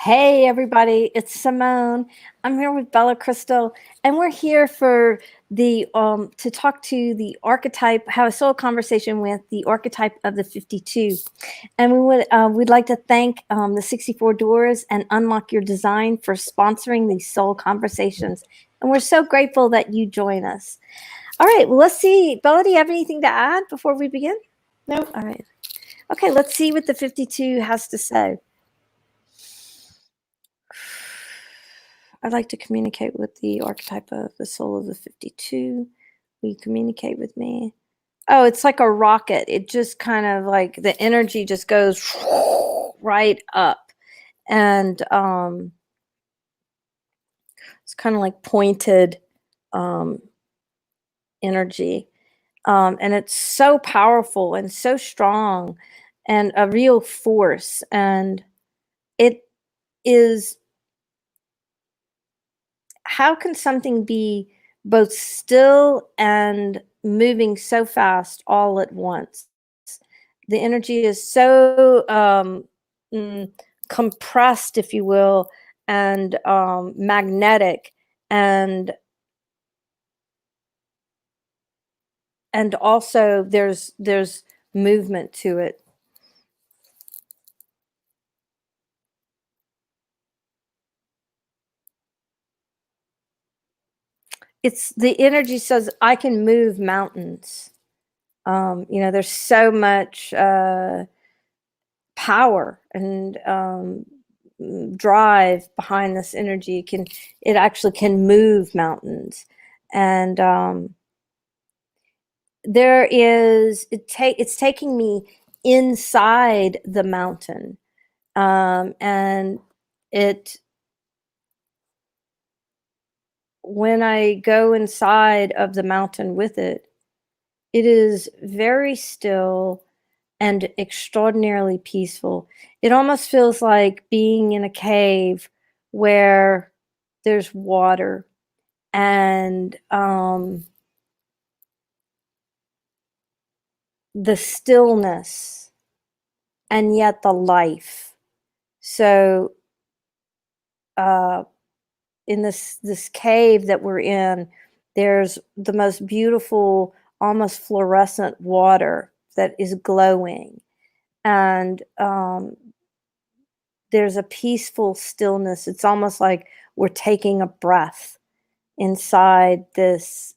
Hey everybody, it's Simone. I'm here with Bella Crystal, and we're here for the to talk to the archetype, have a soul conversation with the archetype of the 52. And we'd like to thank the 64 Doors and Unlock Your Design for sponsoring these soul conversations. And we're so grateful that you join us. All right, well, let's see. Bella, do you have anything to add before we begin? Nope. All right. Okay, let's see what the 52 has to say. I'd like to communicate with the archetype of the soul of the 52. Will you communicate with me? Oh, it's like a rocket. It just kind of like the energy just goes right up. And it's kind of like pointed energy. And it's so powerful and so strong and a real force. And it is, how can something be both still and moving so fast all at once? The energy is so compressed, if you will, and magnetic, and also there's movement to it. It's the energy says I can move mountains. There's so much power and drive behind this energy. It actually can move mountains. And it's taking me inside the mountain. And when I go inside of the mountain with it, it is very still and extraordinarily peaceful. It almost feels like being in a cave where there's water and the stillness and yet the life. So in this cave that we're in, there's the most beautiful, almost fluorescent water that is glowing. And there's a peaceful stillness. It's almost like we're taking a breath inside this,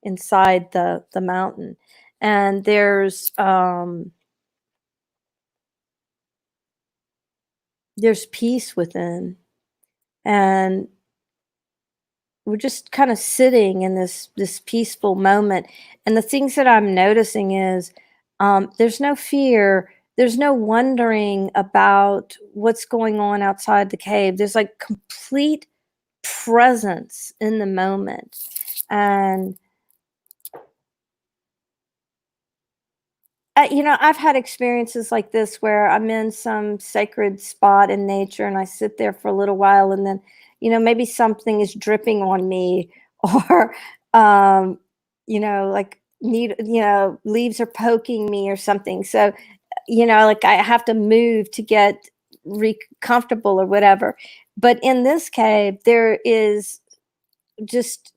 inside the mountain. And there's peace within. And we're just kind of sitting in this peaceful moment. And the things that I'm noticing is there's no fear, there's no wondering about what's going on outside the cave. There's like complete presence in the moment. And I've had experiences like this where I'm in some sacred spot in nature and I sit there for a little while, and then maybe something is dripping on me, or like leaves are poking me or something. So like I have to move to get comfortable or whatever. But in this cave there is just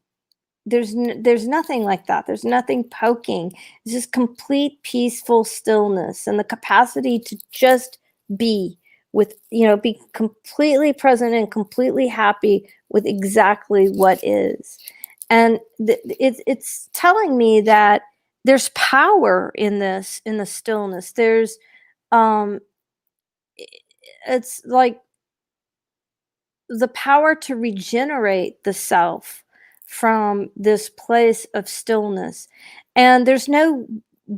there's nothing like that. There's nothing poking. It's just complete peaceful stillness and the capacity to just be with, be completely present and completely happy with exactly what is. And it's telling me that there's power in this, in the stillness. There's it's like the power to regenerate the self from this place of stillness. And there's no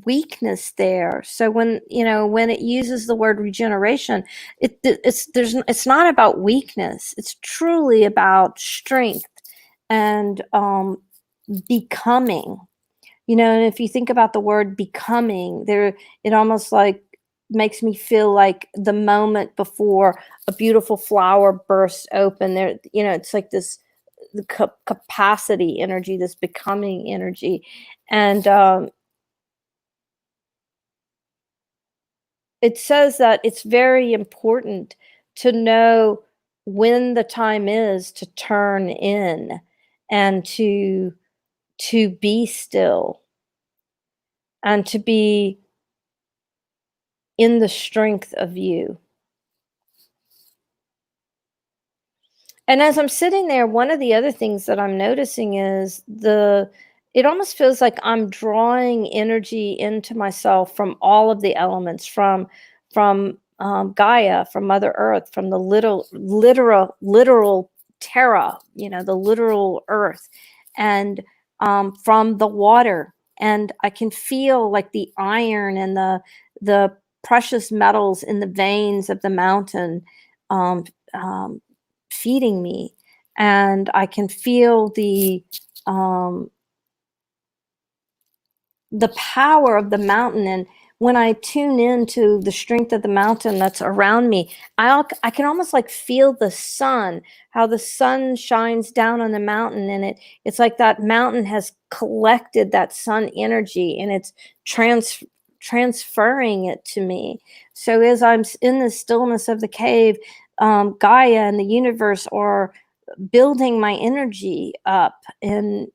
weakness there. So when it uses the word regeneration, it's not about weakness. It's truly about strength and becoming. And if you think about the word becoming, it almost like makes me feel like the moment before a beautiful flower bursts open. There, it's like this capacity energy, this becoming energy. And it says that it's very important to know when the time is to turn in and to be still and to be in the strength of you. And as I'm sitting there, one of the other things that I'm noticing is it almost feels like I'm drawing energy into myself from all of the elements, from Gaia, from Mother Earth, from the literal terra, the literal earth, and from the water. And I can feel like the iron and the precious metals in the veins of the mountain um, um, feeding me, and I can feel um, the power of the mountain. And when I tune into the strength of the mountain that's around me, I can almost like feel the sun, how the sun shines down on the mountain, and it's like that mountain has collected that sun energy, and it's transferring it to me. So as I'm in the stillness of the cave, Gaia and the universe are building my energy up, and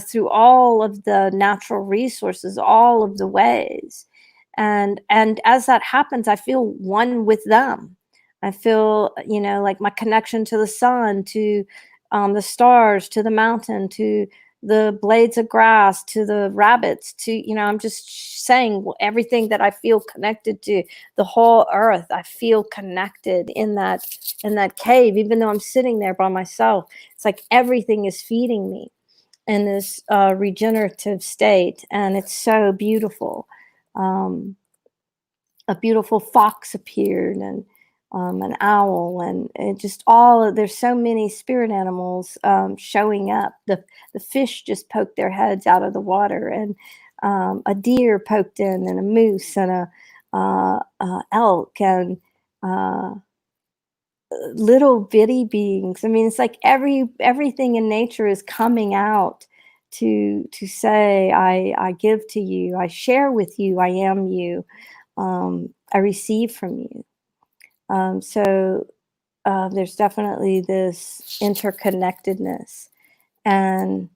through all of the natural resources, all of the ways. And as that happens, I feel one with them. I feel like my connection to the sun, to the stars, to the mountain, to the blades of grass, to the rabbits, to I'm just saying everything that I feel connected to, the whole earth. I feel connected in that cave, even though I'm sitting there by myself. It's like everything is feeding me in this regenerative state, and it's so beautiful. A beautiful fox appeared, and an owl, and it just there's so many spirit animals showing up. The fish just poked their heads out of the water, and a deer poked in, and a moose, and a elk, and little bitty beings. I mean, it's like everything in nature is coming out to say, I give to you, I share with you, I am you, I receive from you. So there's definitely this interconnectedness. And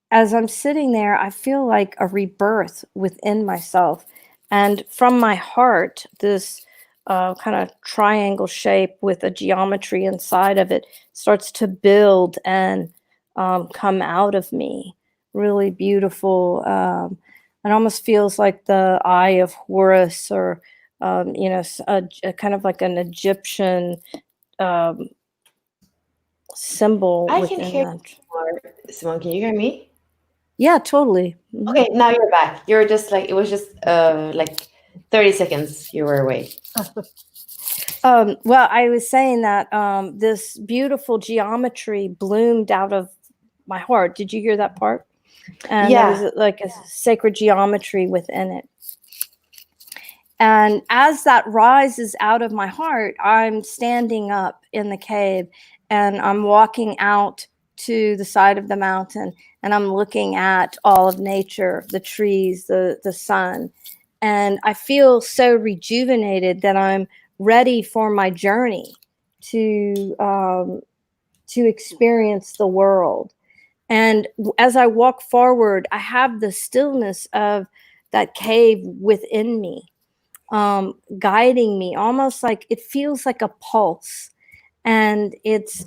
as I'm sitting there, I feel like a rebirth within myself. And from my heart, this kind of triangle shape with a geometry inside of it starts to build and come out of me. Really beautiful. It almost feels like the Eye of Horus, or, a kind of like an Egyptian um, symbol I can within hear that. you more. Simone, can you hear me? Yeah, totally. Mhm. Okay, now you're back. You're just like, it was just like 30 seconds you were away. Well, I was saying that this beautiful geometry bloomed out of my heart. Did you hear that part? And there was Yeah. like a sacred geometry within it. And as that rises out of my heart, I'm standing up in the cave, and I'm walking out to the side of the mountain, and I'm looking at all of nature, the trees, the sun. And I feel so rejuvenated that I'm ready for my journey to experience the world. And as I walk forward, I have the stillness of that cave within me, guiding me, almost like it feels like a pulse. And it's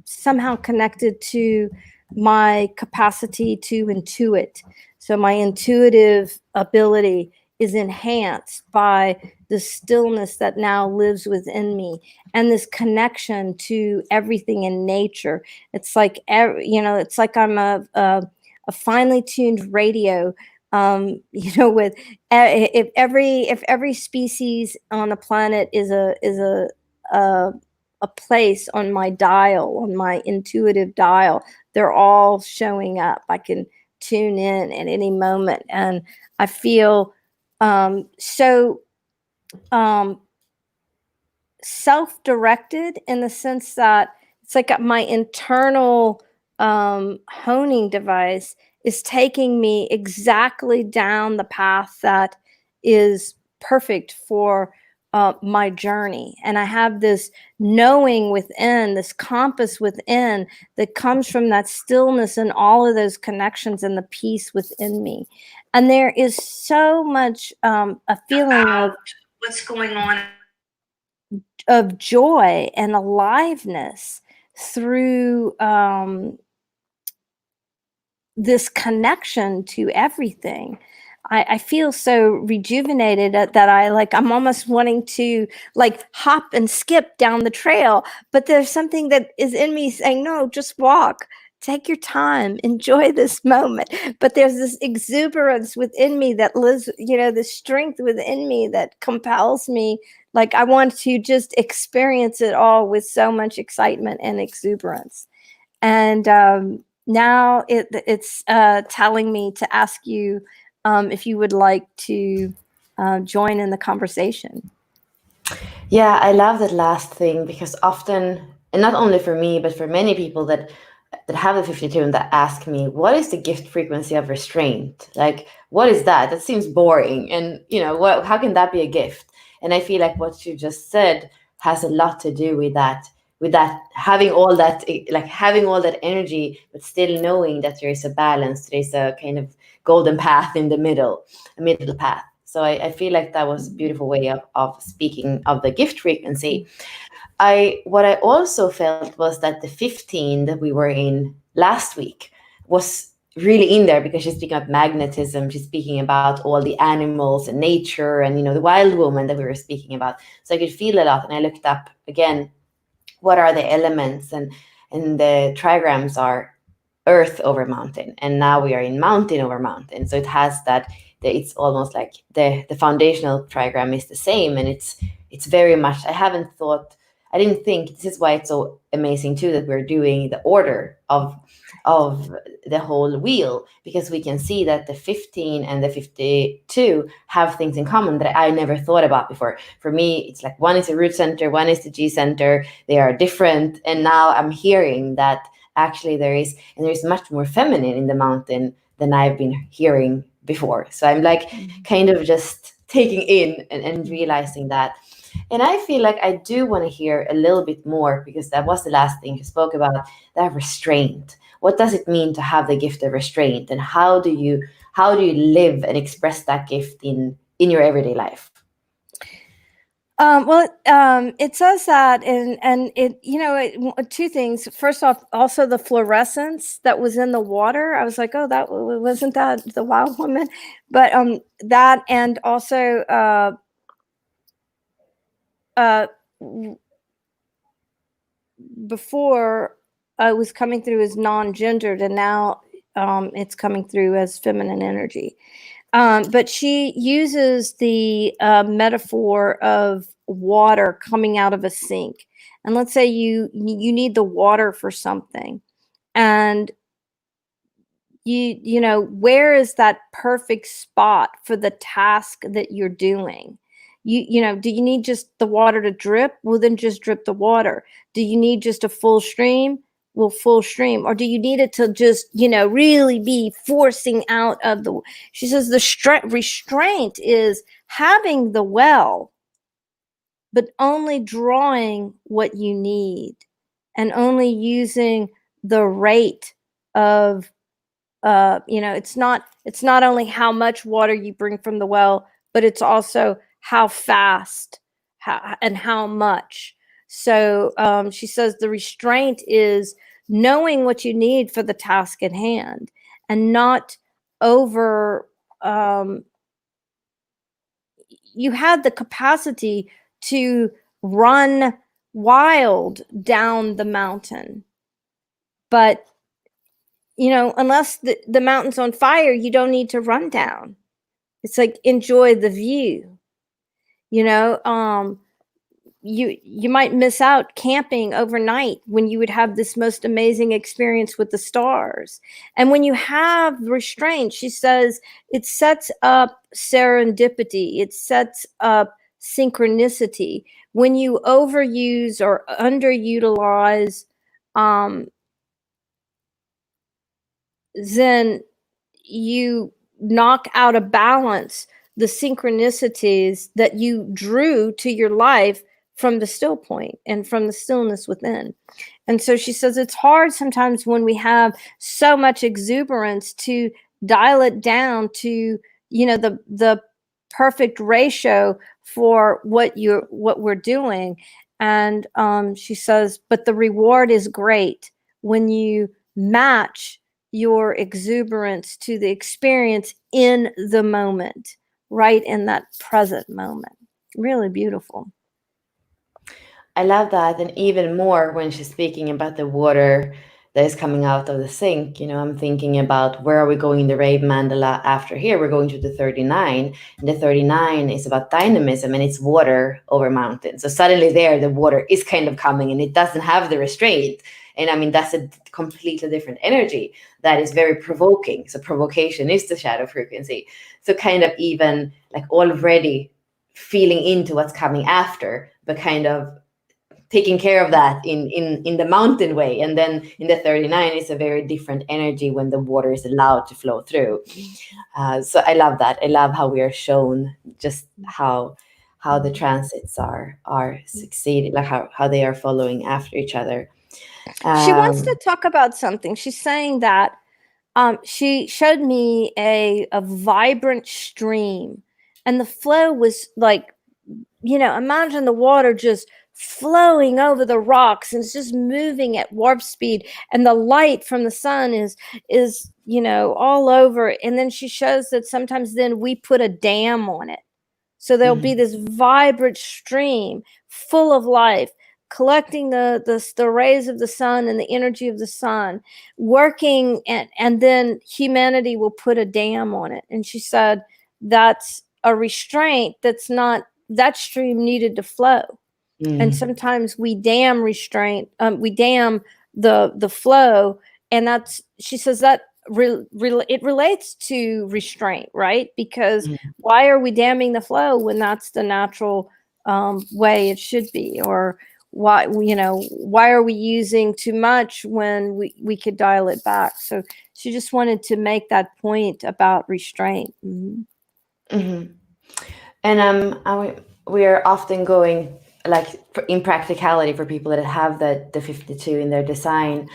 somehow connected to my capacity to intuit. So my intuitive ability is enhanced by the stillness that now lives within me, and this connection to everything in nature. It's like it's like I'm a finely tuned radio, with if every species on the planet a a place on my dial, on my intuitive dial. They're all showing up. I can tune in at any moment, and I feel so self-directed, in the sense that it's like my internal honing device is taking me exactly down the path that is perfect for my journey. And I have this knowing within, this compass within, that comes from that stillness and all of those connections and the peace within me. And there is so much a feeling of what's going on of joy and aliveness through this connection to everything. I feel so rejuvenated that I'm almost wanting to like hop and skip down the trail, but there's something that is in me saying, no, just walk, take your time, enjoy this moment. But there's this exuberance within me that lives, this strength within me that compels me. Like I want to just experience it all with so much excitement and exuberance. And now it's telling me to ask you if you would like to join in the conversation. Yeah, I love that last thing, because often, and not only for me, but for many people that have the 52 and that ask me, what is the gift frequency of restraint? Like, what is that? That seems boring. And, how can that be a gift? And I feel like what you just said has a lot to do with that, having all that, like having all that energy, but still knowing that there is a balance, there is a kind of golden path in the middle, a middle path. So I feel like that was a beautiful way of speaking of the gift frequency. What I also felt was that the 15 that we were in last week was really in there, because she's speaking about magnetism. She's speaking about all the animals and nature and, the wild woman that we were speaking about. So I could feel a lot. And I looked up again, what are the elements? And the trigrams are earth over mountain. And now we are in mountain over mountain. So it has that, it's almost like the foundational trigram is the same. And it's very much, I didn't think, this is why it's so amazing too, that we're doing the order of the whole wheel, because we can see that the 15 and the 52 have things in common that I never thought about before. For me, it's like one is the root center, one is the G center. They are different. And now I'm hearing that actually there's much more feminine in the mountain than I've been hearing before. So I'm like kind of just taking in and realizing that. And I feel like I do want to hear a little bit more, because that was the last thing you spoke about, that restraint. What does it mean to have the gift of restraint, and how do you live and express that gift in your everyday life? It says that, and it, two things. First off, also the fluorescence that was in the water. I was like, oh, that wasn't that the wild woman, but that, and also before I was coming through as non-gendered, and now it's coming through as feminine energy. But she uses the metaphor of water coming out of a sink. And let's say you need the water for something, and where is that perfect spot for the task that you're doing? Do you need just the water to drip? Well, then just drip the water. Do you need just a full stream? Well, full stream. Or do you need it to just really be forcing out of the, she says the restraint is having the well, but only drawing what you need, and only using the rate of it's not only how much water you bring from the well, but it's also how fast, and how much. So she says the restraint is knowing what you need for the task at hand, and not over. You had the capacity to run wild down the mountain, but unless the mountain's on fire, you don't need to run down. It's like, enjoy the view. You might miss out camping overnight when you would have this most amazing experience with the stars. And when you have restraint, she says, it sets up serendipity. It sets up synchronicity. When you overuse or underutilize, then you knock out of balance the synchronicities that you drew to your life from the still point and from the stillness within. And so she says it's hard sometimes when we have so much exuberance to dial it down to, the perfect ratio for what we're doing. And she says, but the reward is great when you match your exuberance to the experience in the moment, right in that present moment. Really beautiful. I love that. And even more when she's speaking about the water that is coming out of the sink. I'm thinking about where are we going in the rave mandala after here? We're going to the 39. And the 39 is about dynamism, and it's water over mountains. So suddenly there, the water is kind of coming, and it doesn't have the restraint. And I mean, that's a completely different energy that is very provoking. So provocation is the shadow frequency. So kind of even like already feeling into what's coming after, but kind of taking care of that in the mountain way. And then in the 39, it's a very different energy when the water is allowed to flow through. So I love that. I love how we are shown just how the transits are succeeding, like how they are following after each other. She wants to talk about something. She's saying that she showed me a vibrant stream, and the flow was like, imagine the water just flowing over the rocks, and it's just moving at warp speed, and the light from the sun is all over. And then she shows that sometimes then we put a dam on it, so there'll be this vibrant stream full of life, collecting the rays of the sun and the energy of the sun, working, and then humanity will put a dam on it. And she said that's a restraint. That's not, that stream needed to flow. And sometimes we dam restraint, we dam the flow. And that's, she says that it relates to restraint, right? Because why are we damming the flow when that's the natural way it should be? Or why are we using too much when we could dial it back? So she just wanted to make that point about restraint. And we are often going, like in practicality, for people that have the 52 in their design,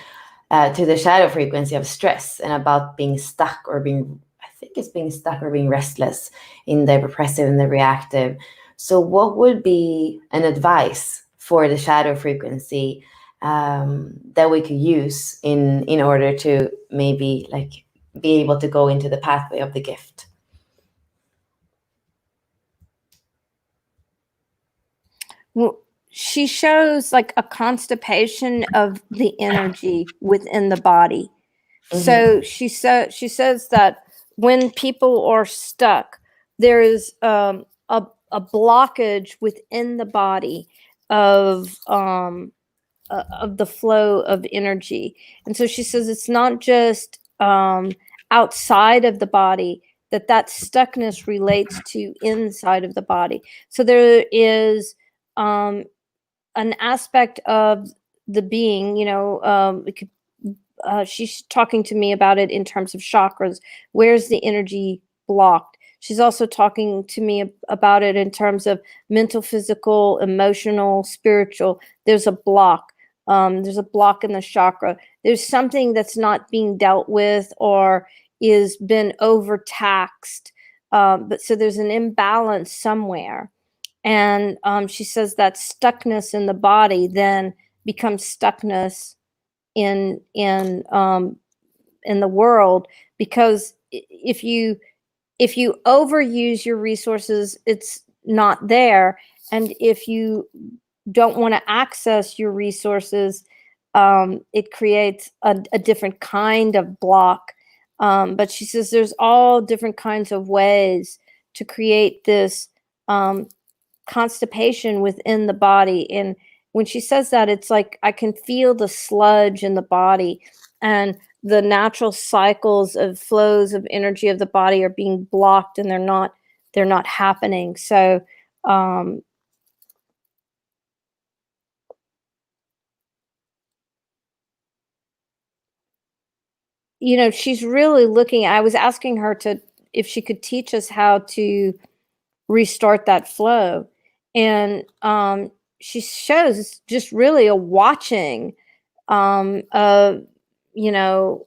to the shadow frequency of stress, and about being stuck or being, I think it's being stuck or being restless in the repressive and the reactive. So what would be an advice for the shadow frequency that we could use in order to maybe like be able to go into the pathway of the gift? Well, she shows like a constipation of the energy within the body. So she says that when people are stuck, there is a blockage within the body of the flow of energy. And so she says it's not just outside of the body, that stuckness relates to inside of the body. So there is an aspect of the being, it could, she's talking to me about it in terms of chakras. Where's the energy blocked? She's also talking to me about it in terms of mental, physical, emotional, spiritual. There's a block. There's a block in the chakra. There's something that's not being dealt with or is been overtaxed. But so there's an imbalance somewhere. And she says that stuckness in the body then becomes stuckness in the world, because if you overuse your resources, it's not there. And if you don't want to access your resources, it creates a different kind of block. But she says there's all different kinds of ways to create this constipation within the body. And when she says that, it's like I can feel the sludge in the body, and the natural cycles of flows of energy of the body are being blocked, and they're not happening. So she's really looking, I was asking her if she could teach us how to restart that flow. And she shows just really a watching of, you know,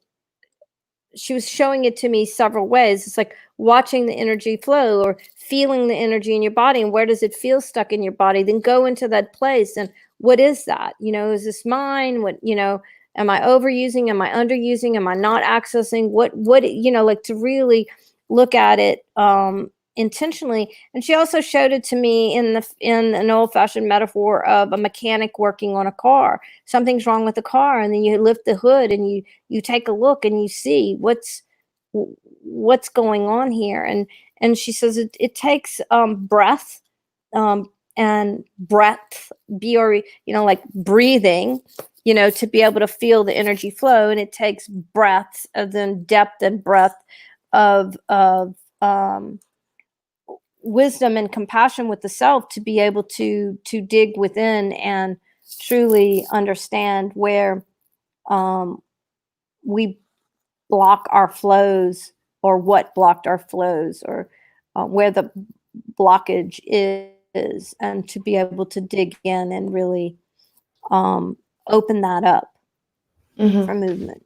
she was showing it to me several ways. It's like watching the energy flow or feeling the energy in your body, and where does it feel stuck in your body? Then go into that place, and what is that? You know, is this mine? What, you know, am I overusing? Am I underusing? Am I not accessing? What, you know, like to really look at it intentionally. And she also showed it to me in an old-fashioned metaphor of a mechanic working on a car. Something's wrong with the car, and then you lift the hood and you take a look and you see what's going on here. And she says it takes breath, and breadth, you know, like breathing, you know, to be able to feel the energy flow. And it takes breaths, and then depth and breadth of wisdom and compassion with the self to be able to dig within and truly understand where we block our flows, or what blocked our flows, or where the blockage is, and to be able to dig in and really open that up for movement.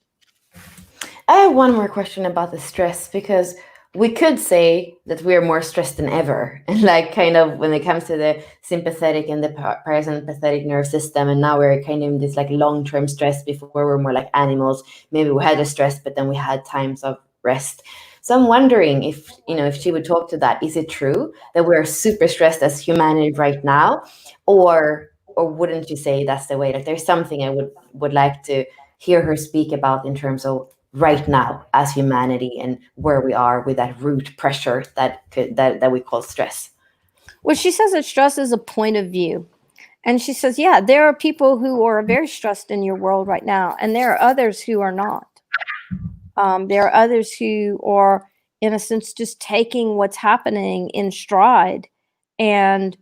I have one more question about the stress, because we could say that we are more stressed than ever. And like kind of when it comes to the sympathetic and the parasympathetic nerve system, and now we're kind of in this like long-term stress. Before we're more like animals. Maybe we had a stress, but then we had times of rest. So I'm wondering if, you know, if she would talk to that. Is it true that we're super stressed as humanity right now? Or wouldn't you say that's the way? Like there's something I would like to hear her speak about in terms of right now as humanity, and where we are with that root pressure that we call stress. Well, she says that stress is a point of view. And she says, yeah, there are people who are very stressed in your world right now, and there are others who are not. There are others who are, in a sense, just taking what's happening in stride, and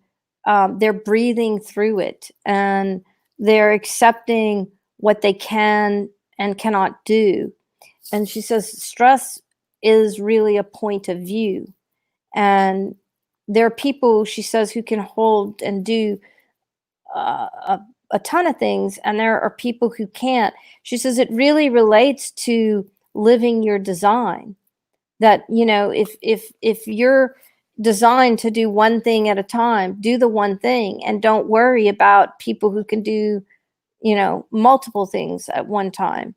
they're breathing through it, and they're accepting what they can and cannot do. And she says stress is really a point of view. And there are people, she says, who can hold and do a ton of things, and there are people who can't. She says it really relates to living your design. That, you know, if you're designed to do one thing at a time, do the one thing, and don't worry about people who can do, you know, multiple things at one time.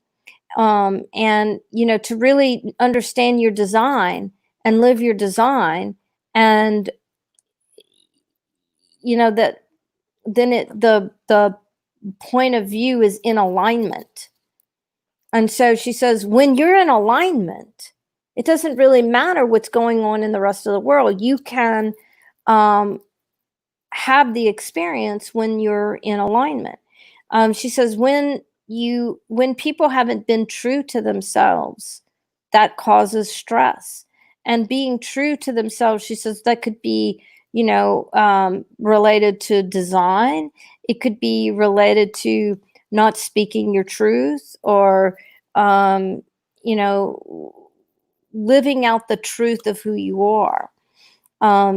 And, you know, to really understand your design and live your design, and, you know, that then the point of view is in alignment. And so she says, when you're in alignment, it doesn't really matter what's going on in the rest of the world. You can have the experience when you're in alignment. She says, when people haven't been true to themselves, that causes stress. And being true to themselves, she says, that could be, you know, related to design. It could be related to not speaking your truth, or you know, living out the truth of who you are.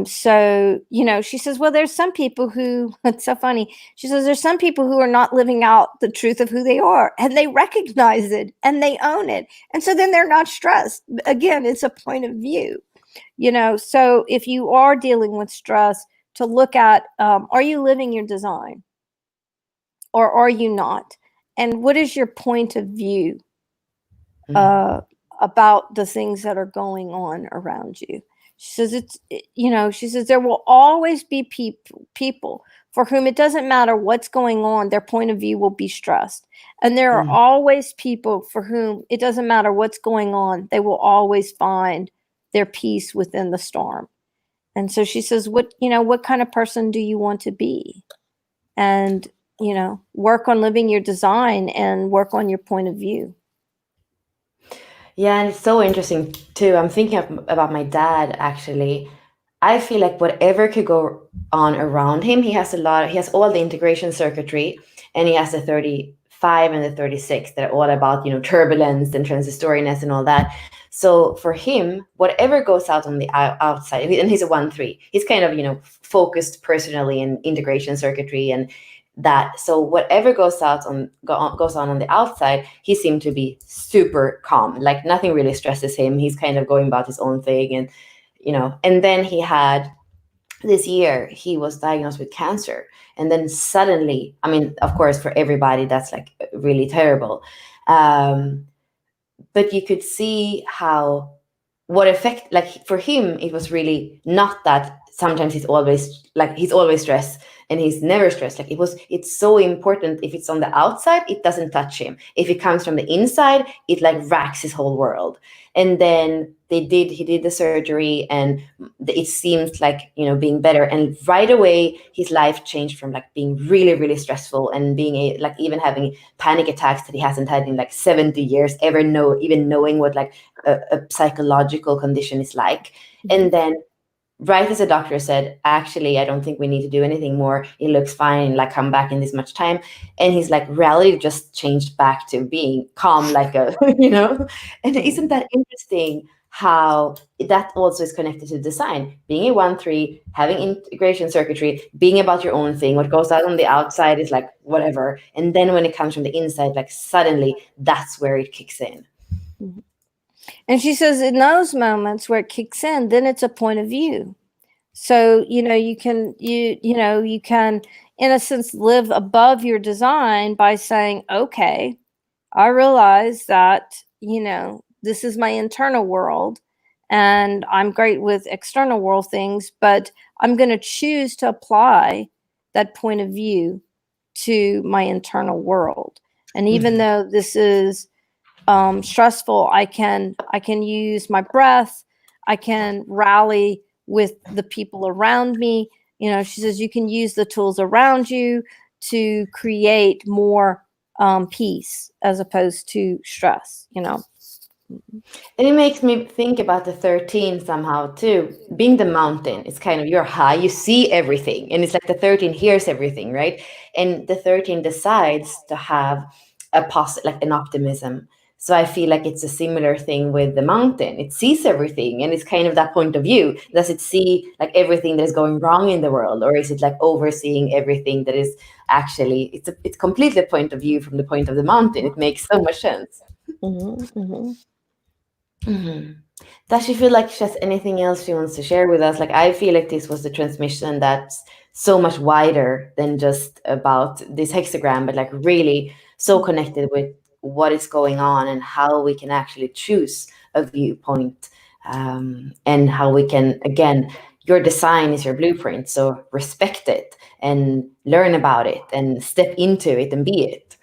So, you know, she says, well, there's some people who, it's so funny. She says, there's some people who are not living out the truth of who they are, and they recognize it and they own it. And so then they're not stressed. Again, it's a point of view, you know? So if you are dealing with stress, to look at, are you living your design, or are you not? And what is your point of view about the things that are going on around you? She says you know, she says there will always be people for whom it doesn't matter what's going on, their point of view will be stressed. And there are always people for whom it doesn't matter what's going on, they will always find their peace within the storm. And so she says, what kind of person do you want to be? And, you know, work on living your design and work on your point of view. Yeah, and it's so interesting too. I'm thinking about my dad, actually. I feel like whatever could go on around him, he has all the integration circuitry, and he has the 5 and the 36 that are all about, turbulence and transistoriness and all that. So for him, whatever goes out on the outside, and he's a 1-3, he's kind of, focused personally in integration circuitry and that. So whatever goes on the outside, he seemed to be super calm, like nothing really stresses him. He's kind of going about his own thing, and and then he had this year he was diagnosed with cancer, and then suddenly, I mean, of course, for everybody that's like really terrible, but you could see how what effect, like for him it was really not that sometimes he's always stressed and he's never stressed. Like it's so important. If it's on the outside, it doesn't touch him. If it comes from the inside, it like racks his whole world. And then he did the surgery, and it seems like being better, and right away his life changed from like being really really stressful and being like even having panic attacks that he hasn't had in like 70 years ever, even knowing what like a psychological condition is like. And then right as the doctor said, actually, I don't think we need to do anything more, it looks fine, like come back in this much time, and he's like reality just changed back to being calm, like a and isn't that interesting how that also is connected to design, being a 1-3, having integration circuitry, being about your own thing. What goes out on the outside is like whatever, and then when it comes from the inside, like suddenly that's where it kicks in. And she says in those moments where it kicks in, then it's a point of view. So, you can, in a sense, live above your design by saying, okay, I realize that, this is my internal world and I'm great with external world things, but I'm going to choose to apply that point of view to my internal world. And even though this is stressful, I can use my breath. I can rally with the people around me. She says you can use the tools around you to create more peace as opposed to stress. And it makes me think about the 13 somehow too. Being the mountain, it's kind of, you're high, you see everything. And it's like the 13 hears everything, right? And the 13 decides to have like an optimism. So I feel like it's a similar thing with the mountain. It sees everything, and it's kind of that point of view. Does it see like everything that is going wrong in the world, or is it like overseeing everything that is actually, it's completely a point of view from the point of the mountain. It makes so much sense. Does she feel like she has anything else she wants to share with us? Like, I feel like this was a transmission that's so much wider than just about this hexagram, but like really so connected with what is going on and how we can actually choose a viewpoint, and how we can, again, your design is your blueprint, so respect it and learn about it and step into it and be it.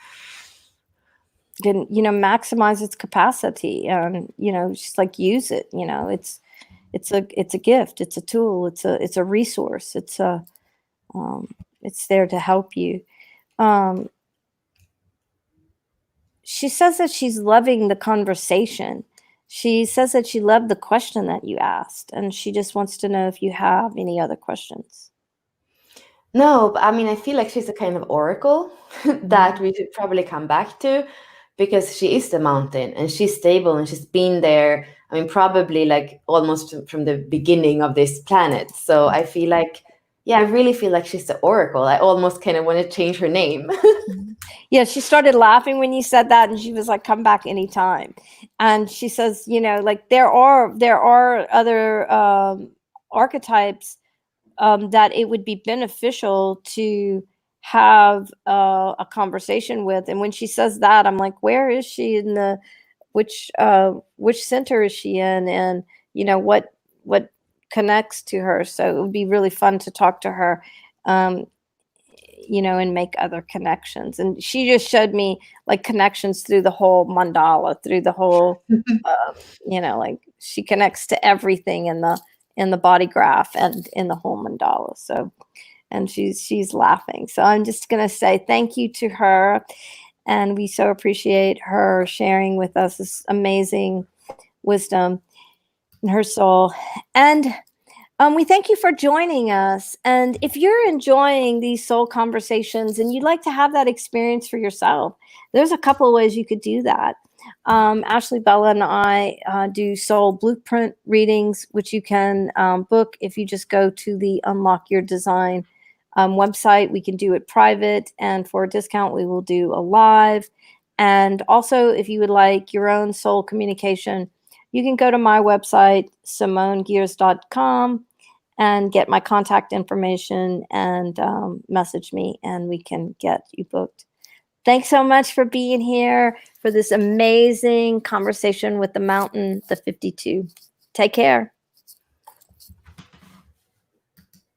Can maximize its capacity, and just like use it. It's a gift, it's a tool, it's a resource, it's there to help you. She says that she's loving the conversation. She says that she loved the question that you asked, and she just wants to know if you have any other questions. No, but I mean, I feel like she's a kind of oracle that we should probably come back to, because she is the mountain and she's stable and she's been there. I mean, probably like almost from the beginning of this planet. So I feel like, I really feel like she's the oracle. I almost kind of want to change her name. Yeah, she started laughing when you said that, and she was like, come back anytime. And she says, like there are other archetypes that it would be beneficial to have a conversation with. And when she says that, I'm like, where is she in the which center is she in, and what connects to her? So it would be really fun to talk to her, and make other connections. And she just showed me like connections through the whole mandala, through the whole like she connects to everything in the body graph and in the whole mandala. So, and she's laughing. So I'm just going to say thank you to her. And we so appreciate her sharing with us this amazing wisdom in her soul. And We thank you for joining us. And if you're enjoying these soul conversations and you'd like to have that experience for yourself, there's a couple of ways you could do that. Ashley, Bella, and I do soul blueprint readings, which you can book if you just go to the Unlock Your Design website. We can do it private, and for a discount, we will do a live. And also, if you would like your own soul communication, you can go to my website, simonegears.com, and get my contact information and message me, and we can get you booked. Thanks so much for being here for this amazing conversation with the Mountain, the 52. Take care.